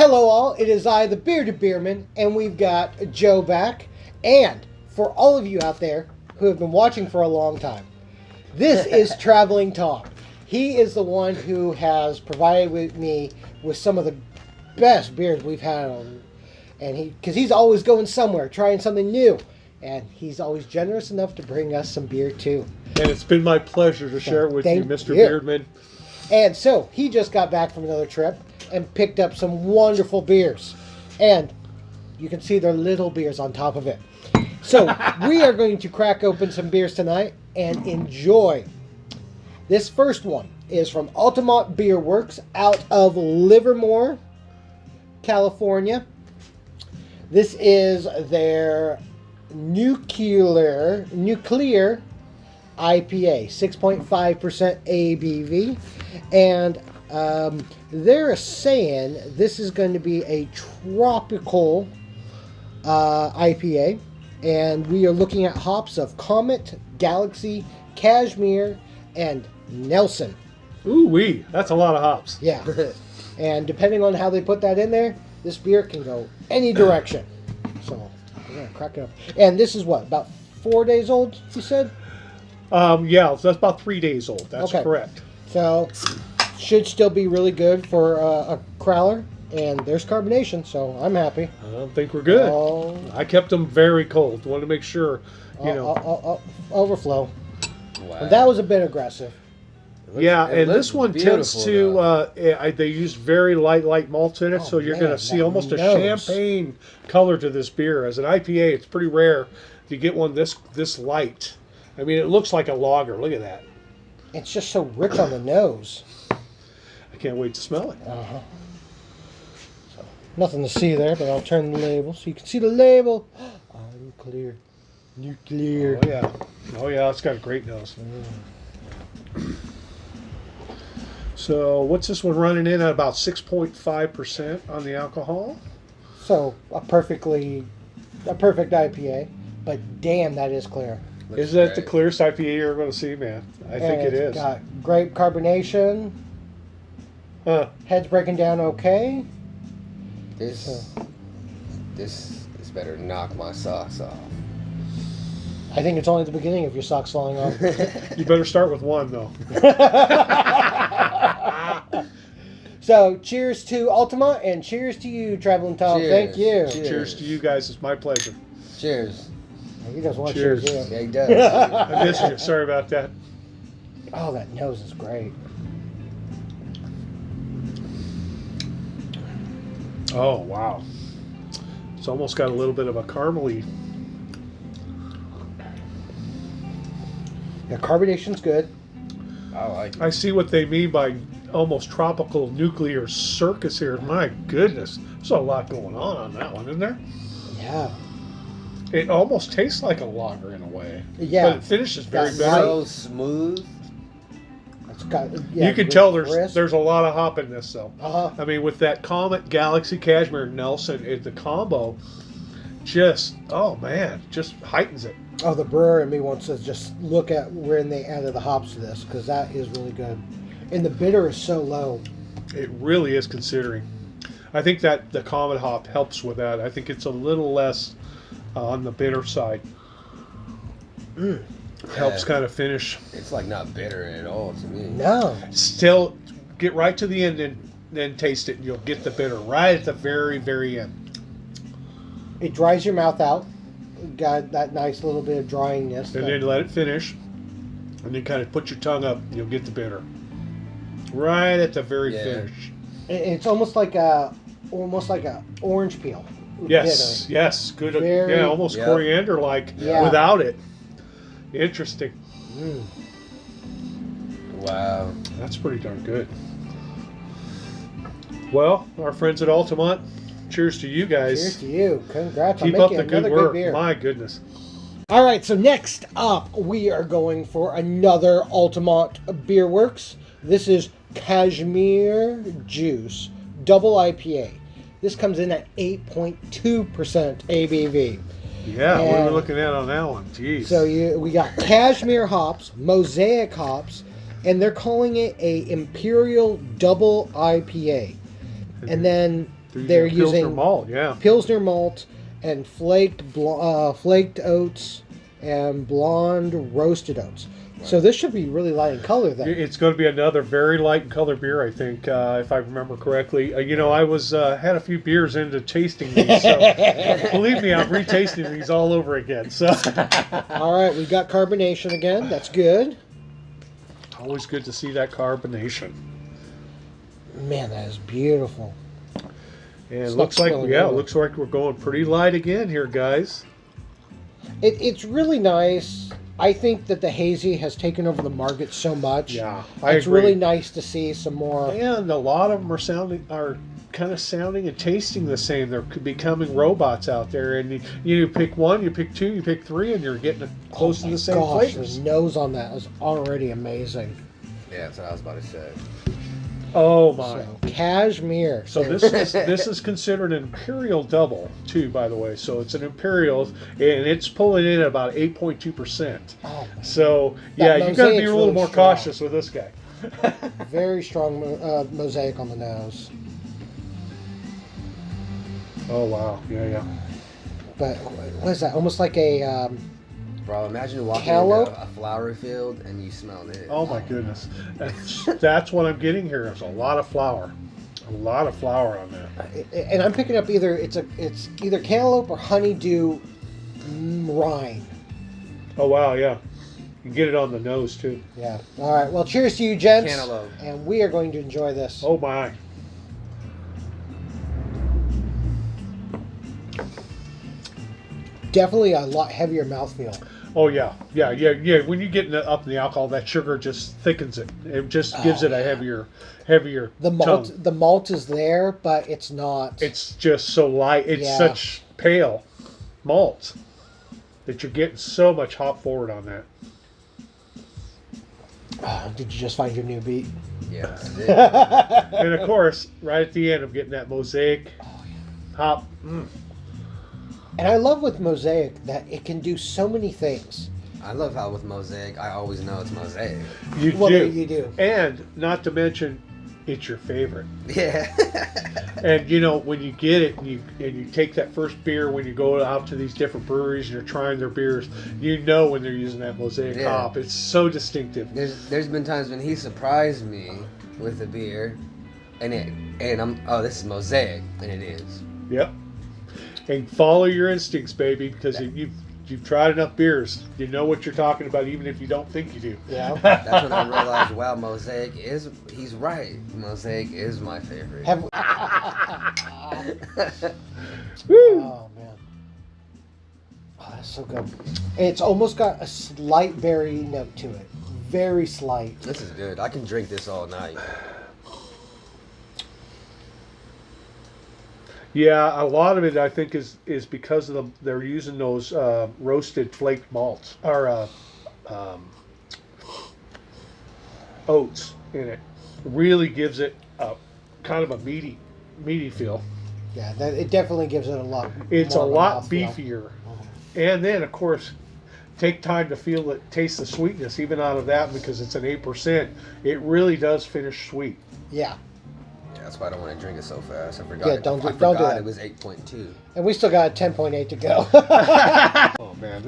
Hello all, it is I, the Bearded Beerman, and we've got Joe back. And for all of you out there who have been watching for a long time, this is Traveling Tom. He is the one who has provided with me with some of the best beers we've had on, and because he's always going somewhere, trying something new, and he's always generous enough to bring us some beer too. And it's been my pleasure to share it with you, Mr. Beardman. And so he just got back from another trip and picked up some wonderful beers, and you can see their little beers on top of it. So we are going to crack open some beers tonight and enjoy. This first one is from Altamont Beer Works out of Livermore, California. This is their UnClear IPA, 6.5% ABV, and they're saying this is going to be a tropical IPA, and we are looking at hops of Comet, Galaxy, Cashmere, and Nelson. Ooh-wee, that's a lot of hops. Yeah, and depending on how they put that in there, this beer can go any direction. So we're going to crack it up. And this is what, about 4 days old, you said? Yeah, so that's about 3 days old. That's correct. So should still be really good for a crowler, and there's carbonation, so I'm happy. I think we're good. I kept them very cold. Want to make sure, you know. Overflow. Wow. And that was a bit aggressive. Yeah, and this one tends to, they use very light malts in it, so you're going to see almost a champagne color to this beer. As an IPA, it's pretty rare to get one this light. I mean, it looks like a lager. Look at that. It's just so rich on the nose. I can't wait to smell it. So, nothing to see there, but I'll turn the label so you can see the label. UnClear. Oh, yeah, it's got a great nose. So, what's this one running in at about 6.5% on the alcohol? So, a perfect IPA, but damn, that is clear. Is that the clearest IPA you're going to see, man? I think it is. It's got great carbonation. Head's breaking down okay. This is better than knock my socks off. I think it's only the beginning of your socks falling off. You better start with one, though. So, cheers to Altamont, and cheers to you, Traveling Tom. Cheers. Thank you. Cheers to you guys. It's my pleasure. Cheers. He doesn't want Cheers. cheers. Yeah, he does. I missed you. Sorry about that. Oh, that nose is great. Oh, wow. It's almost got a little bit of a caramely. The carbonation's good. I like it. I see what they mean by almost tropical nuclear circus here. My goodness. There's a lot going on that one, isn't there? Yeah. It almost tastes like a lager in a way. Yeah. But it finishes very That's bitter. So smooth. It's got, You can tell there's a lot of hop in this, though. I mean, with that Comet, Galaxy, Cashmere, Nelson, the combo just, oh man, just heightens it. Oh, the brewer in me wants to just look at when they added the hops to this, because that is really good. And the bitter is so low. It really is, considering. I think that the Comet hop helps with that. I think it's a little less on the bitter side. Helps kind of finish. It's like not bitter at all to me. No. Still, get right to the end and then taste it, and you'll get the bitter right at the very, very end. It dries your mouth out. Got that nice little bit of dryingness. And then let it finish, and then kind of put your tongue up, and you'll get the bitter. Right at the very finish. It's almost like a orange peel. Yes, bitter. yes, good. Very, almost coriander-like without it. Interesting. Wow. That's pretty darn good. Well, our friends at Altamont, cheers to you guys. Cheers to you. Congrats on Keep up making the another good work. good beer. My goodness. All right, so next up, we are going for another Altamont Beer Works. This is Cashmere Juice Double IPA. This comes in at 8.2% ABV. Yeah, what are we looking at on that one? Jeez. So we got Cashmere hops, Mosaic hops, and they're calling it a Imperial Double IPA. And then They're Pilsner using malt, yeah. Pilsner malt and flaked oats and blonde roasted oats. So this should be really light in color then. It's going to be another very light in color beer, I think, if I remember correctly. You know, I had a few beers into tasting these, so believe me, I'm retasting these all over again. So, all right, we got carbonation again. That's good. Always good to see that carbonation. Man, that is beautiful. And it looks like, looks like we're going pretty light again here, guys. It's really nice. I think that the hazy has taken over the market so much. Yeah, it's agree. really nice to see some more. And a lot of them are kind of sounding and tasting the same. They're becoming robots out there. And you pick one, you pick two, you pick three, and you're getting close to the same flavors. The nose on that is already amazing. Yeah, that's what I was about to say. Oh my! So, Cashmere. So this is considered an imperial double too, by the way. So it's an imperial, and it's pulling in at about 8.2%. Oh, so yeah, you got to be a little more cautious with this guy. Very strong mosaic on the nose. Oh wow! Yeah. But what is that? Almost like a. Bro, imagine walking into a flower field and you smell it. Oh my goodness, that's what I'm getting here. There's a lot of flour on that. And I'm picking up it's either cantaloupe or honeydew rind. Oh wow, yeah, you can get it on the nose too. Yeah. All right. Well, cheers to you, gents. Cantaloupe. And we are going to enjoy this. Oh my. Definitely a lot heavier mouthfeel. Oh yeah. When you get up in the alcohol, that sugar just thickens it. It just gives it a heavier. The malt, tongue. the malt is there, but it's not. It's just so light. It's such pale malt that you're getting so much hop forward on that. Oh, did you just find your new beat? Yeah. And of course, right at the end, I'm getting that mosaic hop. And I love with mosaic that it can do so many things. I love how with mosaic, I always know it's mosaic. You do. And not to mention, it's your favorite. Yeah. And when you get it and you take that first beer, when you go out to these different breweries and you're trying their beers, when they're using that mosaic hop. It's so distinctive. There's been times when he surprised me with a beer, and this is mosaic, and it is. Yep. And follow your instincts, baby, because you've tried enough beers. You know what you're talking about, even if you don't think you do. Yeah. That's when I realized, wow, he's right. Mosaic is my favorite. Oh, man. Oh, that's so good. It's almost got a slight berry note to it. Very slight. This is good. I can drink this all night. Yeah, a lot of it I think is because of they're using those roasted flaked malts or oats in it. Really gives it a kind of a meaty feel. Yeah, it definitely gives it a lot. It's a more lot mouthfeel. beefier, and then of course, take time to taste the sweetness even out of that because it's an 8%. It really does finish sweet. Yeah. That's why I don't want to drink it so fast. I forgot. Yeah, don't do that. It was 8.2. And we still got 10.8 to go. Oh man,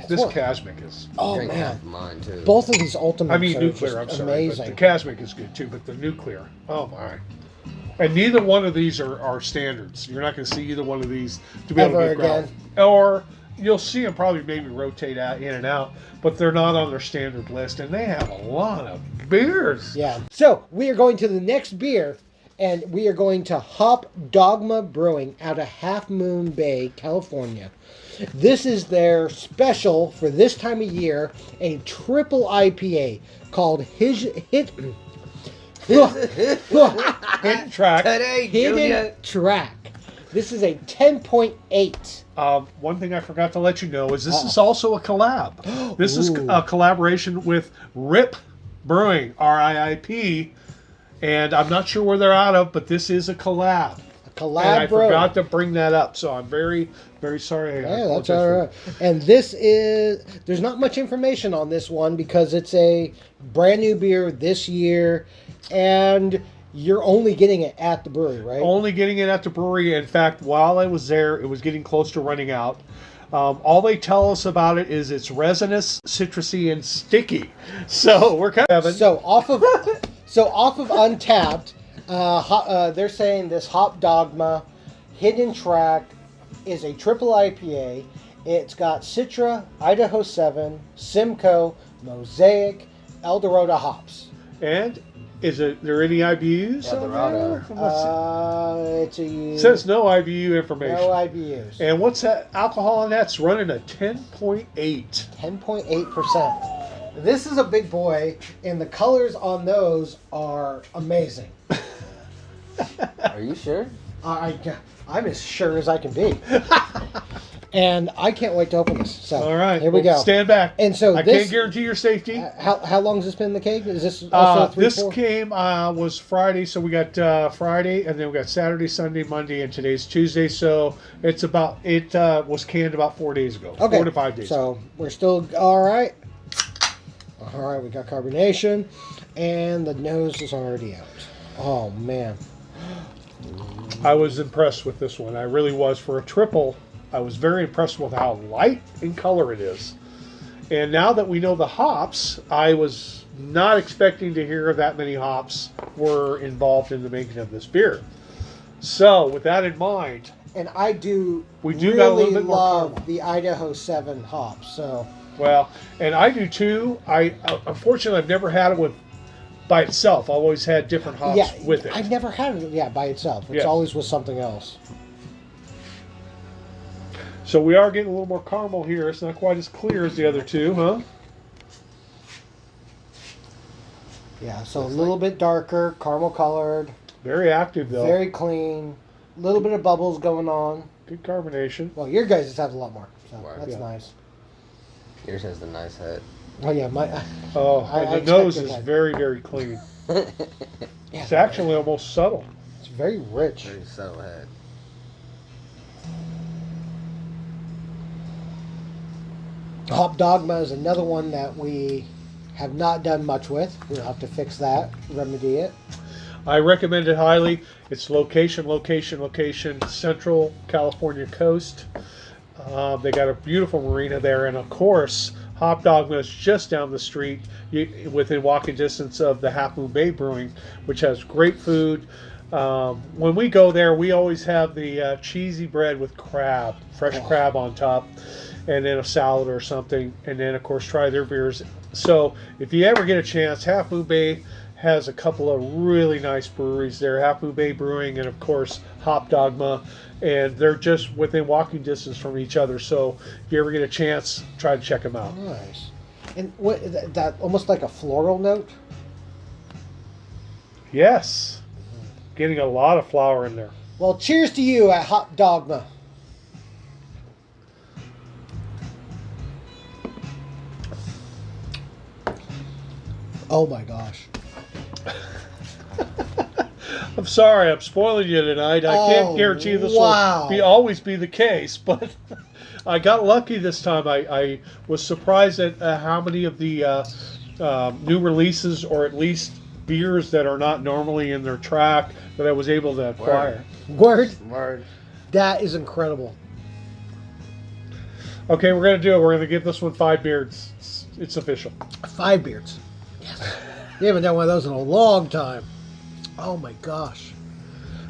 this Cashmic is. Oh Drink man, half of mine too. both of these ultimates. I mean, are nuclear. just I'm sorry, amazing. but the Cashmic is good too. But the nuclear, oh my! And neither one of these are standards. You're not going to see either one of these to be able to get ground. Or you'll see them probably maybe rotate out in and out, but they're not on their standard list, and they have a lot of beers. Yeah. So we are going to the next beer. And we are going to Hop Dogma Brewing out of Half Moon Bay, California. This is their special for this time of year, a triple IPA called Hidden Track. Hidden Track. This is a 10.8. One thing I forgot to let you know is this is also a collab. This is a collaboration with RIP Brewing, RIIP. And I'm not sure where they're out of, but this is a collab. And I forgot to bring that up, so I'm very, very sorry. Yeah, that's all right. And there's not much information on this one because it's a brand new beer this year, and you're only getting it at the brewery, right? Only getting it at the brewery. In fact, while I was there, it was getting close to running out. All they tell us about it is it's resinous, citrusy, and sticky. So we're kind of so off of Untapped, they're saying this Hop Dogma Hidden Track is a triple IPA. It's got Citra, Idaho 7, Simcoe, Mosaic, Eldorado hops. And is there any IBUs Eldorado. on there? It says no IBU information. No IBUs. And what's that alcohol on that's running a 10.8. 10.8%. This is a big boy, and the colors on those are amazing. Are you sure? I'm as sure as I can be. And I can't wait to open this. So all right, here we go. Stand back. And so I can't guarantee your safety. How long has this been in the keg? Is this also this came was Friday, so we got Friday, and then we got Saturday, Sunday, Monday, and today's Tuesday. So it's about was canned about 4 days ago. Okay. 4 to 5 days. So we're still all right. All right, we got carbonation, and the nose is already out. Oh man. I was impressed with this one. I really was. For a triple, I was very impressed with how light in color it is. And now that we know the hops, I was not expecting to hear that many hops were involved in the making of this beer. So with that in mind, and I do really got a little bit more love caramel. the Idaho 7 hops. So well, and I do too. I unfortunately I've never had it by itself. I've always had different hops with it. I've never had it by itself. It's Yes. always with something else. So we are getting a little more caramel here. It's not quite as clear as the other two, huh? Yeah, so a little bit darker, caramel colored, Very active though. very clean, a little bit of bubbles going on. Good carbonation. Well, your guys' has a lot more, so Right. that's Yeah. nice. Yours has the nice head. Oh yeah, my. Oh, I and the nose expected is that. very, very clean. Yeah, It's actually almost subtle. it's very rich. Very subtle head. Hop Dogma is another one that we have not done much with. We'll have to fix that, remedy it. I recommend it highly. It's location, Central California coast. They got a beautiful marina there, and of course, Hop Dogma is just down the street, within walking distance of the Half Moon Bay Brewing, which has great food. When we go there, we always have the cheesy bread with crab, fresh crab on top, and then a salad or something, and then of course try their beers. So if you ever get a chance, Half Moon Bay has a couple of really nice breweries there, Half Moon Bay Brewing and of course Hop Dogma, and they're just within walking distance from each other. So if you ever get a chance, try to check them out. Nice. And what that almost like a floral note? Yes, getting a lot of flour in there. Well, cheers to you at Hop Dogma. Oh my gosh. I'm sorry, I'm spoiling you tonight. I can't guarantee this will always be the case, but I got lucky this time. I was surprised at how many of the new releases, or at least beers that are not normally in their track, that I was able to acquire. Word. Word. That is incredible. Okay, we're going to do it. We're going to give this one 5 beers. It's official. 5 beards. Yes. We haven't done one of those in a long time. Oh my gosh.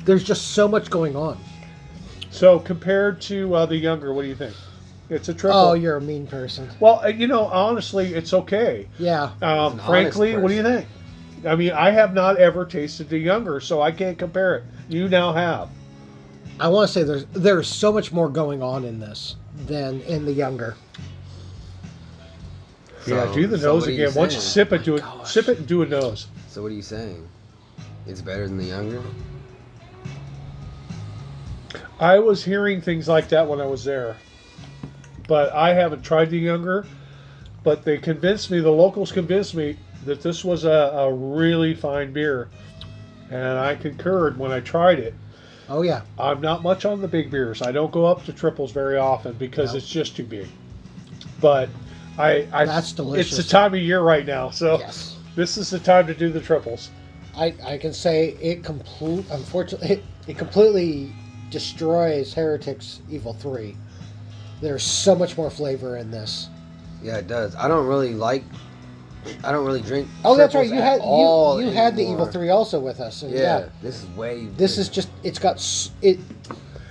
There's just so much going on. So compared to the younger, what do you think? It's a triple. Oh, you're a mean person. Well, honestly, it's okay. Yeah. Frankly, what do you think? I mean, I have not ever tasted the younger, so I can't compare it. You now have. I want to say there's so much more going on in this than in the younger. Yeah, do the nose again. Once you sip it, sip it and do a nose. So what are you saying? It's better than the younger? I was hearing things like that when I was there, but I haven't tried the younger. But they convinced me, the locals convinced me, that this was a really fine beer, and I concurred when I tried it. Oh yeah. I'm not much on the big beers. I don't go up to triples very often because it's just too big. But that's delicious. It's the time of year right now, so yes. This is the time to do the triples. I can say unfortunately, it completely destroys Heretic's Evil 3. There's so much more flavor in this. Yeah, it does. I don't really drink. Oh, that's right. You had the Evil 3 also with us. So yeah, this is way. This is just. It's got it.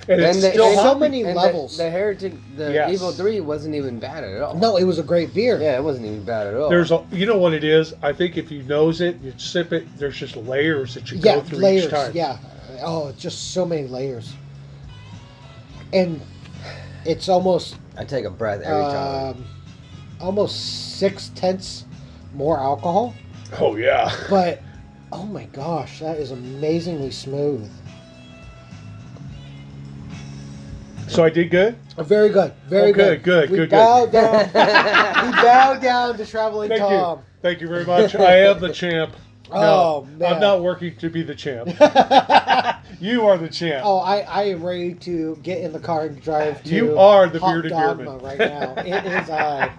And it's still so many levels. The Heretic, Evil 3 wasn't even bad at all. No, it was a great beer. Yeah, it wasn't even bad at all. You know what it is? I think if you nose it, you sip it, there's just layers that you go through each time. Yeah. Oh, it's just so many layers. And it's almost... I take a breath every time. Almost 6/10 more alcohol. Oh, yeah. But, oh my gosh, that is amazingly smooth. So I did good? Very good. Very good. Good. Bowed down. We bowed down to Traveling Tom. Thank you very much. I am the champ. Oh, no, man. I'm not working to be the champ. You are the champ. Oh, I am ready to get in the car and drive to You are the Hot bearded Dogma beerman. right now. It is I.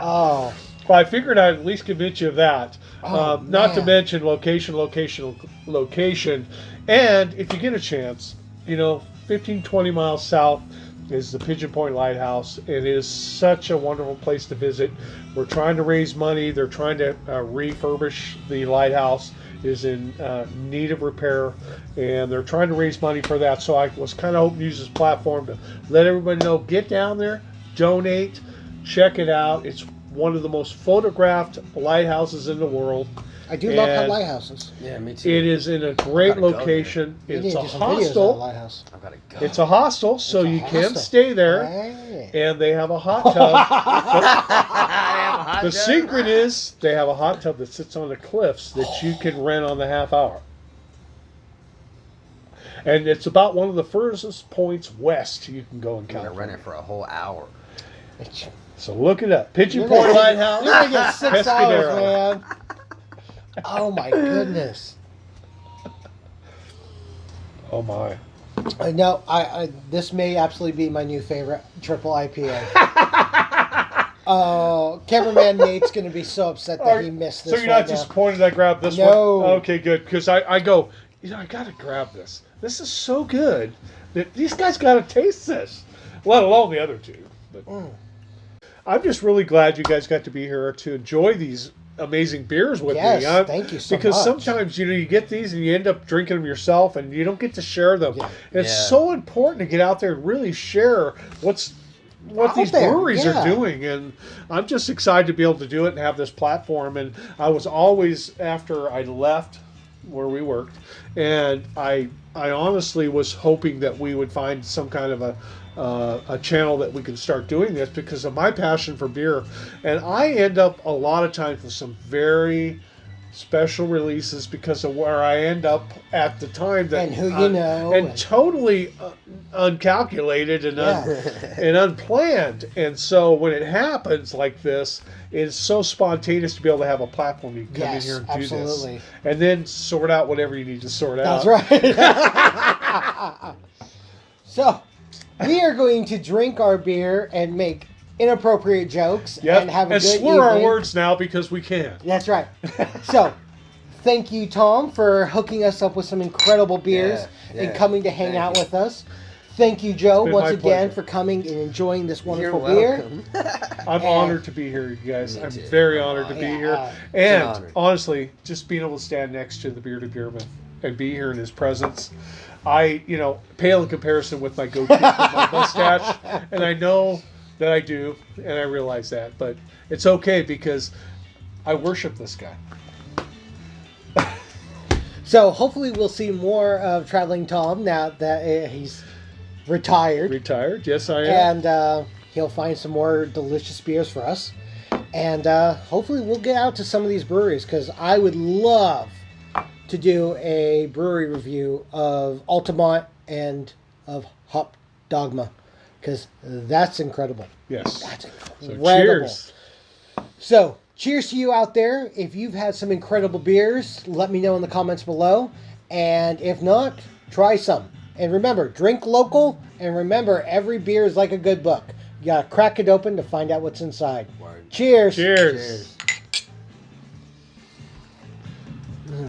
Oh. Well, I figured I'd at least convince you of that. Oh, not to man. mention location. And if you get a chance, 15, 20 miles south is the Pigeon Point Lighthouse. It is such a wonderful place to visit. We're trying to raise money. They're trying to refurbish the lighthouse. It is in need of repair, and they're trying to raise money for that. So I was kind of hoping to use this platform to let everybody know, get down there, donate, check it out. It's one of the most photographed lighthouses in the world. I do love hot lighthouses. Yeah, me too. It is in a great location. It's a hostel. I've got to go. It's a hostel, so you can stay there. Hey. And they have a hot tub. The secret is they have a hot tub that sits on the cliffs that you can rent on the half hour. And it's about one of the furthest points west you can go in I'm gonna California. rent it for a whole hour. So look it up. Pigeon Point Lighthouse. You're going to get 6 hours, Pescadero. man. Oh, my goodness. Oh, my. No, this may absolutely be my new favorite triple IPA. Oh, cameraman Nate's going to be so upset that he missed this. So you're not disappointed I grabbed this one? No. Okay, good. Because I go, I got to grab this. This is so good that these guys got to taste this, let alone the other two. But I'm just really glad you guys got to be here to enjoy these amazing beers with me. Thank you so much. Because sometimes you get these and you end up drinking them yourself and you don't get to share them. Yeah. It's so important to get out there and really share what these breweries are doing, and I'm just excited to be able to do it and have this platform. And I was always, after I left where we worked, and I honestly was hoping that we would find some kind of a channel that we can start doing this because of my passion for beer. And I end up a lot of times with some very special releases because of where I end up at the time that and who you know and totally uncalculated and and unplanned. And so when it happens like this, it's so spontaneous to be able to have a platform you can come in here and do this and then sort out whatever you need to sort out. That's right. So we are going to drink our beer and make inappropriate jokes and have a good slur evening. our words now because we can. That's right. So, thank you, Tom, for hooking us up with some incredible beers and coming to hang out with us. Thank you, Joe, once again for coming and enjoying this wonderful beer. I'm honored to be here, you guys. I'm very honored to be here. And honestly, just being able to stand next to the bearded beerman and be here in his presence, pale in comparison with my goatee, my mustache, and I know that I do, and I realize that, but it's okay because I worship this guy. So hopefully we'll see more of Traveling Tom now that he's retired. Retired, yes I am. And he'll find some more delicious beers for us. And hopefully we'll get out to some of these breweries because I would love to do a brewery review of Altamont and of Hop Dogma. Because that's incredible. Yes. That's incredible. So cheers. So, cheers to you out there. If you've had some incredible beers, let me know in the comments below. And if not, try some. And remember, drink local. And remember, every beer is like a good book. You got to crack it open to find out what's inside. Word. Cheers. Cheers.